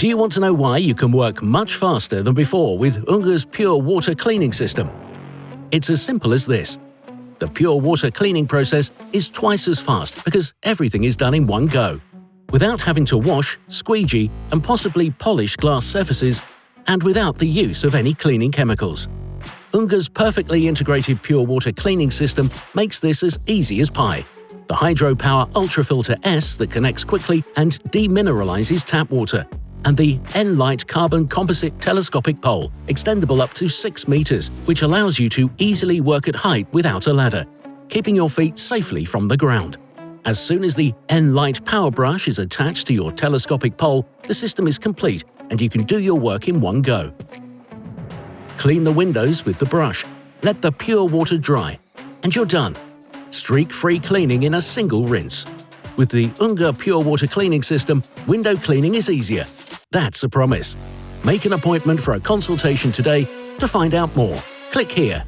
Do you want to know why you can work much faster than before with UNGER's pure water cleaning system? It's as simple as this. The pure water cleaning process is twice as fast because everything is done in one go, without having to wash, squeegee, and possibly polish glass surfaces, and without the use of any cleaning chemicals. UNGER's perfectly integrated pure water cleaning system makes this as easy as pie. The Hydropower Ultrafilter S that connects quickly and demineralizes tap water, and the N-Light Carbon Composite Telescopic Pole, extendable up to 6 meters, which allows you to easily work at height without a ladder, keeping your feet safely from the ground. As soon as the N-Light Power Brush is attached to your telescopic pole, the system is complete and you can do your work in one go. Clean the windows with the brush, let the pure water dry, and you're done. Streak-free cleaning in a single rinse. With the UNGER Pure Water Cleaning System, window cleaning is easier. That's a promise. Make an appointment for a consultation today to find out more. Click here.